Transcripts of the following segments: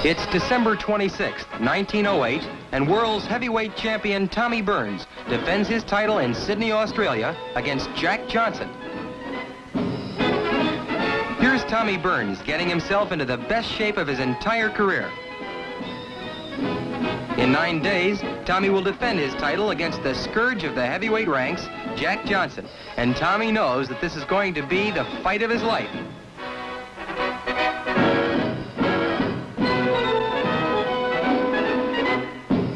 It's December 26th, 1908, and world's heavyweight champion Tommy Burns defends his title in Sydney, Australia against Jack Johnson. Here's Tommy Burns getting himself into the best shape of his entire career. In 9 days, Tommy will defend his title against the scourge of the heavyweight ranks, Jack Johnson. And Tommy knows that this is going to be the fight of his life.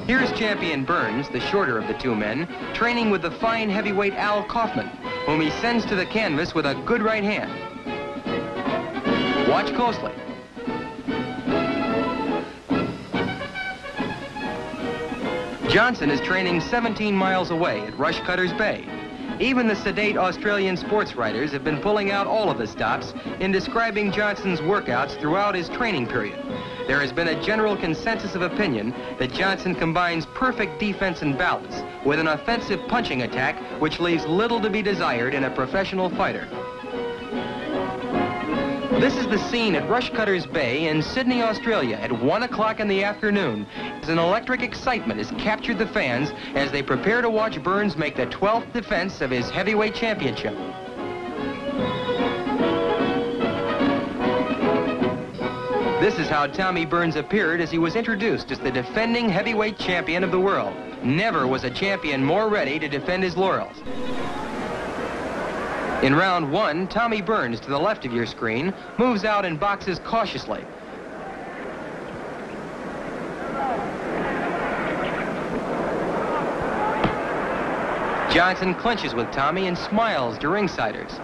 Here's champion Burns, the shorter of the two men, training with the fine heavyweight Al Kaufman, whom he sends to the canvas with a good right hand. Watch closely. Johnson is training 17 miles away at Rushcutters Bay. Even the sedate Australian sports writers have been pulling out all of the stops in describing Johnson's workouts throughout his training period. There has been a general consensus of opinion that Johnson combines perfect defense and balance with an offensive punching attack which leaves little to be desired in a professional fighter. This is the scene at Rushcutters Bay in Sydney, Australia at 1 o'clock in the afternoon as an electric excitement has captured the fans as they prepare to watch Burns make the 12th defense of his heavyweight championship. This is how Tommy Burns appeared as he was introduced as the defending heavyweight champion of the world. Never was a champion more ready to defend his laurels. In round 1, Tommy Burns, to the left of your screen, moves out and boxes cautiously. Johnson clinches with Tommy and smiles to ringsiders.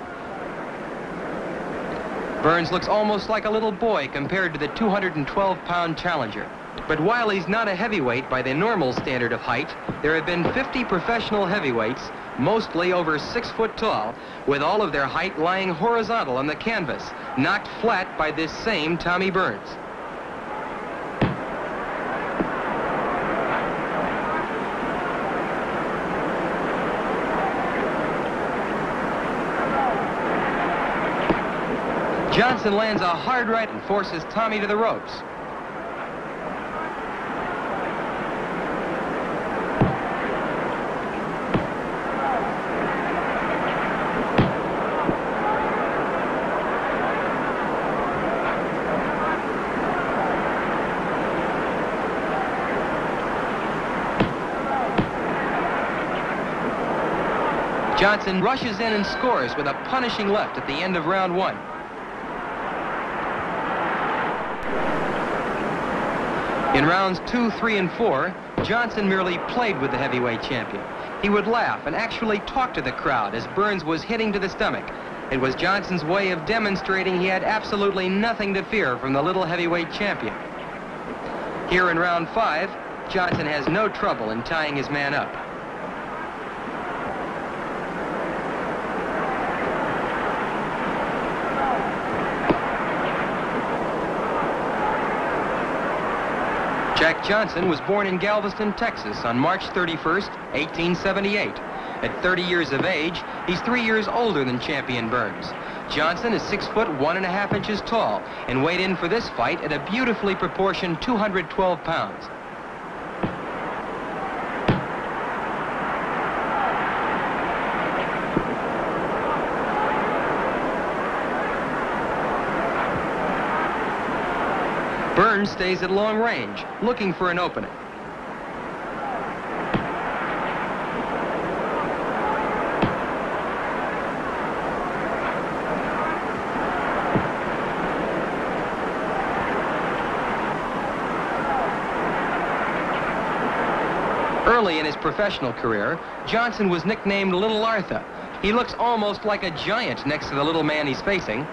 Burns looks almost like a little boy compared to the 212-pound challenger. But while he's not a heavyweight by the normal standard of height, there have been 50 professional heavyweights, mostly over 6 foot tall, with all of their height lying horizontal on the canvas, knocked flat by this same Tommy Burns. Johnson lands a hard right and forces Tommy to the ropes. Johnson rushes in and scores with a punishing left at the end of round 1. In rounds 2, 3, and 4, Johnson merely played with the heavyweight champion. He would laugh and actually talk to the crowd as Burns was hitting to the stomach. It was Johnson's way of demonstrating he had absolutely nothing to fear from the little heavyweight champion. Here in round 5, Johnson has no trouble in tying his man up. Jack Johnson was born in Galveston, Texas on March 31st, 1878. At 30 years of age, he's 3 years older than champion Burns. Johnson is 6 foot 1.5 inches tall and weighed in for this fight at a beautifully proportioned 212 pounds. Burns stays at long range, looking for an opening. Early in his professional career, Johnson was nicknamed Little Arthur. He looks almost like a giant next to the little man he's facing.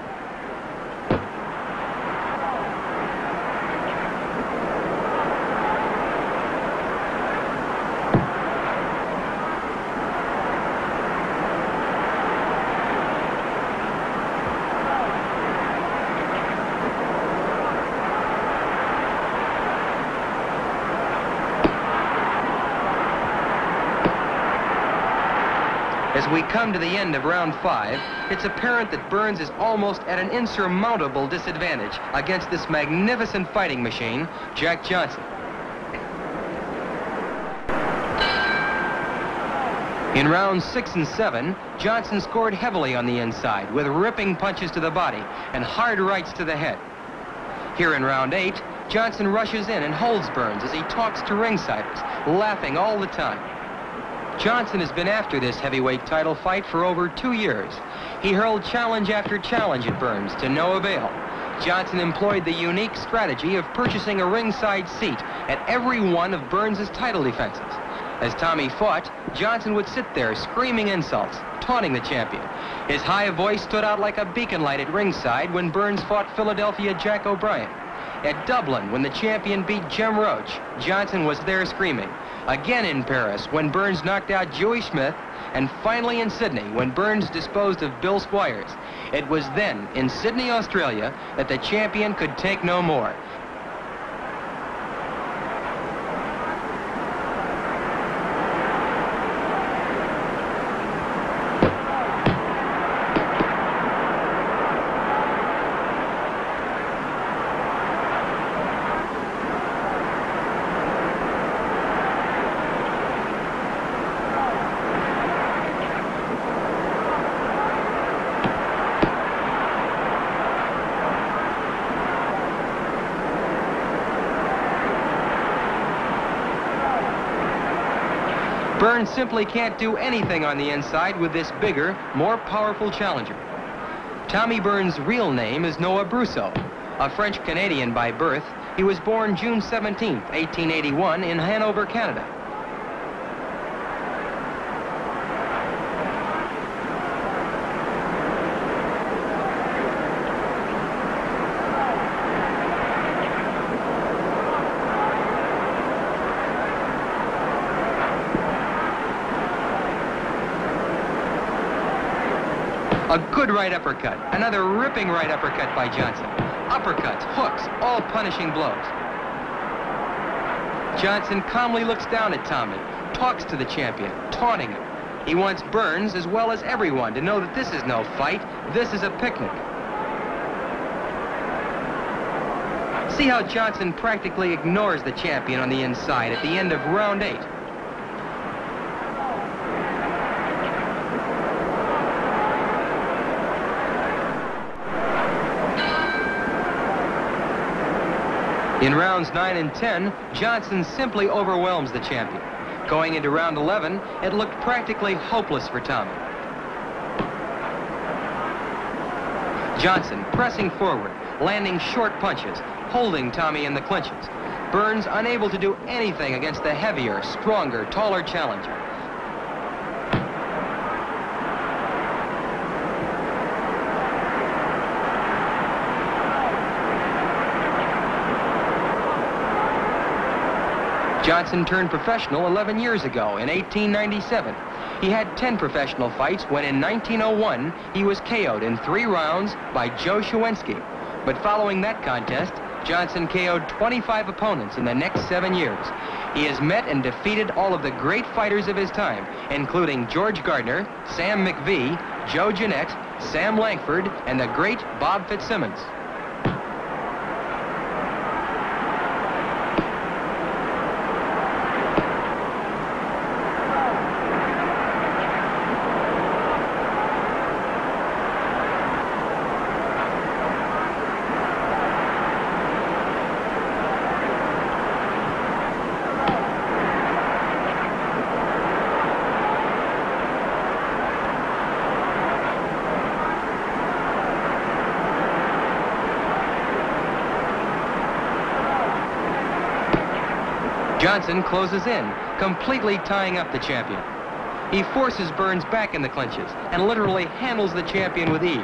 As we come to the end of round 5, it's apparent that Burns is almost at an insurmountable disadvantage against this magnificent fighting machine, Jack Johnson. In rounds 6 and 7, Johnson scored heavily on the inside with ripping punches to the body and hard rights to the head. Here in round 8, Johnson rushes in and holds Burns as he talks to ringsiders, laughing all the time. Johnson has been after this heavyweight title fight for over 2 years. He hurled challenge after challenge at Burns to no avail. Johnson employed the unique strategy of purchasing a ringside seat at every one of Burns' title defenses. As Tommy fought, Johnson would sit there screaming insults, taunting the champion. His high voice stood out like a beacon light at ringside when Burns fought Philadelphia Jack O'Brien. At Dublin, when the champion beat Jim Roach, Johnson was there screaming. Again in Paris, when Burns knocked out Joey Smith, and finally in Sydney, when Burns disposed of Bill Squires. It was then, in Sydney, Australia, that the champion could take no more. Burns simply can't do anything on the inside with this bigger, more powerful challenger. Tommy Burns' real name is Noah Brousseau. A French-Canadian by birth, he was born June 17, 1881 in Hanover, Canada. A good right uppercut, another ripping right uppercut by Johnson. Uppercuts, hooks, all punishing blows. Johnson calmly looks down at Tommy, talks to the champion, taunting him. He wants Burns, as well as everyone, to know that this is no fight, this is a picnic. See how Johnson practically ignores the champion on the inside at the end of round 8. In rounds 9 and 10, Johnson simply overwhelms the champion. Going into round 11, it looked practically hopeless for Tommy. Johnson pressing forward, landing short punches, holding Tommy in the clinches. Burns unable to do anything against the heavier, stronger, taller challenger. Johnson turned professional 11 years ago in 1897. He had 10 professional fights when in 1901 he was KO'd in 3 rounds by Joe Shawensky. But following that contest, Johnson KO'd 25 opponents in the next 7 years. He has met and defeated all of the great fighters of his time, including George Gardner, Sam McVee, Joe Jeanette, Sam Langford, and the great Bob Fitzsimmons. Johnson closes in, completely tying up the champion. He forces Burns back in the clinches and literally handles the champion with ease.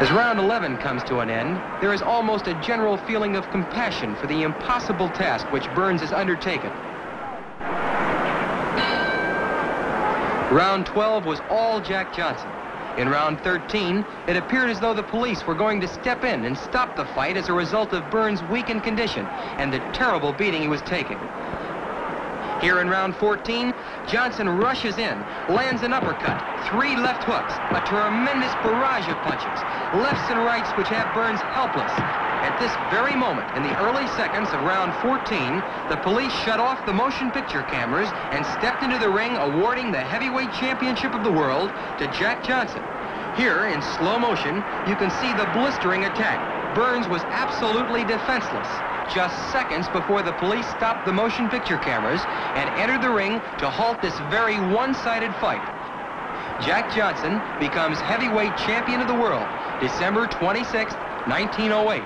As round 11 comes to an end, there is almost a general feeling of compassion for the impossible task which Burns has undertaken. Round 12 was all Jack Johnson. In round 13, it appeared as though the police were going to step in and stop the fight as a result of Burns' weakened condition and the terrible beating he was taking. Here in round 14, Johnson rushes in, lands an uppercut, 3 left hooks, a tremendous barrage of punches, lefts and rights which have Burns helpless. At this very moment, in the early seconds of round 14, the police shut off the motion picture cameras and stepped into the ring, awarding the heavyweight championship of the world to Jack Johnson. Here, in slow motion, you can see the blistering attack. Burns was absolutely defenseless, just seconds before the police stopped the motion picture cameras and entered the ring to halt this very one-sided fight. Jack Johnson becomes heavyweight champion of the world, December 26, 1908.